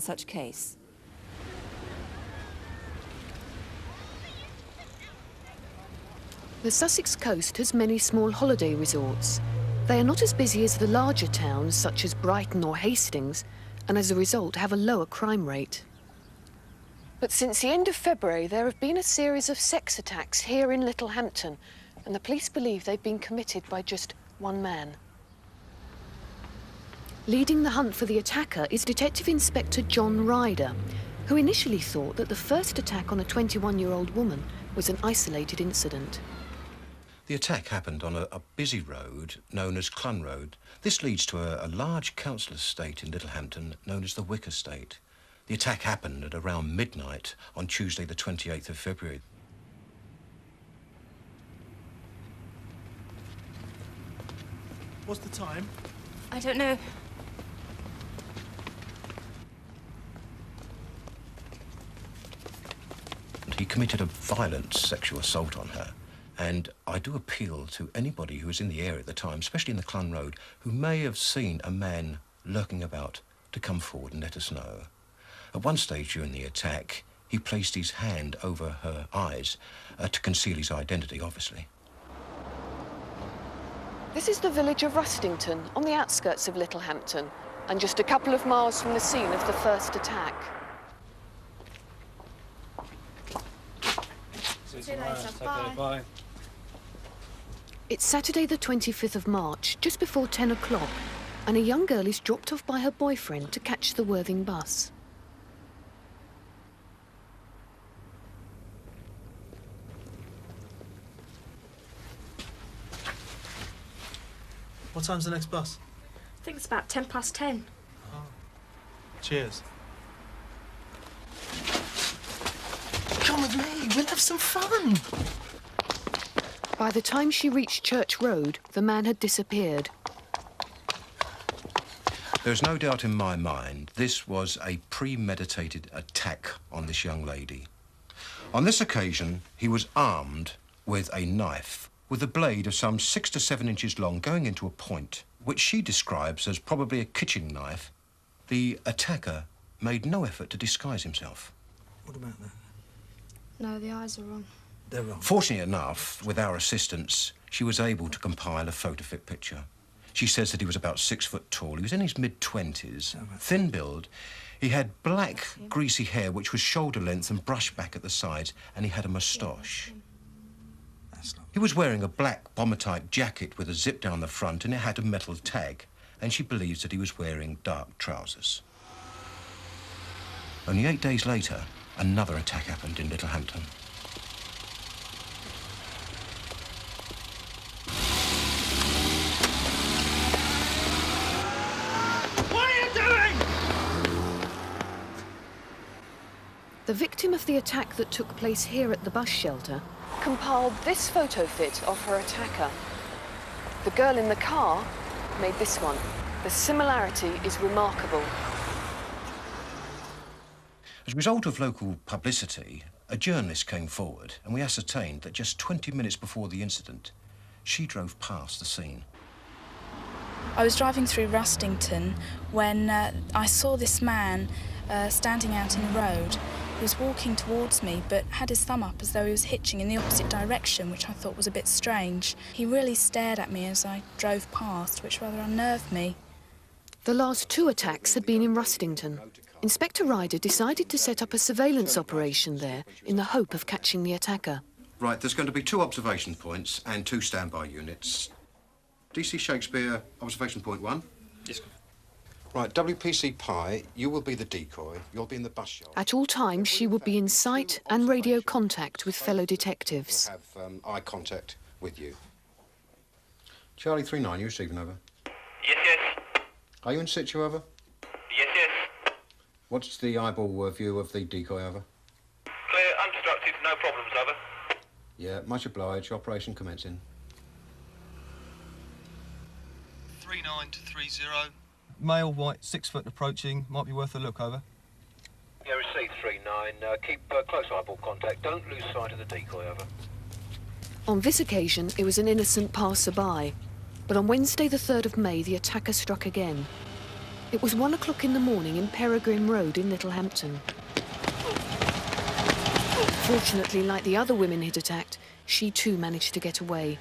such case. The Sussex coast has many small holiday resorts. They are not as busy as the larger towns, such as Brighton or Hastings, and as a result have a lower crime rate. But since the end of February, there have been a series of sex attacks here in Littlehampton, and the police believe they've been committed by just one man. Leading the hunt for the attacker is Detective Inspector John Ryder, who initially thought that the first attack on a 21-year-old woman was an isolated incident. The attack happened on a busy road known as Clun Road. This leads to a large council estate in Littlehampton known as the Wick Estate. The attack happened at around midnight on Tuesday the 28th of February. What's the time? I don't know. He committed a violent sexual assault on her. And I do appeal to anybody who was in the area at the time, especially in the Clun Road, who may have seen a man lurking about, to come forward and let us know. At one stage during the attack, he placed his hand over her eyes to conceal his identity, obviously. This is the village of Rustington, on the outskirts of Littlehampton, and just a couple of miles from the scene of the first attack. See you later. Bye. Bye. It's Saturday the 25th of March, just before 10 o'clock, and a young girl is dropped off by her boyfriend to catch the Worthing bus. What time's the next bus? I think it's about 10:10. Oh. Cheers. Come with me, we'll have some fun. By the time she reached Church Road, the man had disappeared. There's no doubt in my mind this was a premeditated attack on this young lady. On this occasion, he was armed with a knife, with a blade of some 6 to 7 inches long going into a point, which she describes as probably a kitchen knife. The attacker made no effort to disguise himself. What about that? No, the eyes are wrong. They're wrong. Fortunately enough, with our assistance, she was able to compile a photo-fit picture. She says that he was about 6 foot tall. He was in his mid-20s, thin build. He had black, greasy hair, which was shoulder length and brushed back at the sides, and he had a moustache. He was wearing a black bomber-type jacket with a zip down the front, and it had a metal tag, and she believes that he was wearing dark trousers. Only 8 days later, another attack happened in Littlehampton. The victim of the attack that took place here at the bus shelter compiled this photo fit of her attacker. The girl in the car made this one. The similarity is remarkable. As a result of local publicity, a journalist came forward and we ascertained that just 20 minutes before the incident, she drove past the scene. I was driving through Rustington when I saw this man standing out in the road. He was walking towards me but had his thumb up as though he was hitching in the opposite direction, which I thought was a bit strange. He really stared at me as I drove past, which rather unnerved me. The last 2 attacks had been in Rustington. Inspector Ryder decided to set up a surveillance operation there in the hope of catching the attacker. Right, there's going to be 2 observation points and 2 standby units. DC Shakespeare, observation point 1. Yes. Right, WPC Pi, you will be the decoy. You'll be in the bus shelter. At all times, she would be in sight and radio contact with fellow detectives. We'll have eye contact with you. Charlie 39, you receiving over? Yes, yes. Are you in situ over? Yes, yes. What's the eyeball view of the decoy over? Clear, unobstructed, no problems, over. Yeah, much obliged. Operation commencing. 39 to 30. Male, white, 6 foot approaching. Might be worth a look, over. Yeah, received 39. Keep close eyeball contact. Don't lose sight of the decoy, over. On this occasion, it was an innocent passerby. But on Wednesday the 3rd of May, the attacker struck again. It was 1 o'clock in the morning in Peregrine Road in Littlehampton. Fortunately, like the other women he'd attacked, she too managed to get away.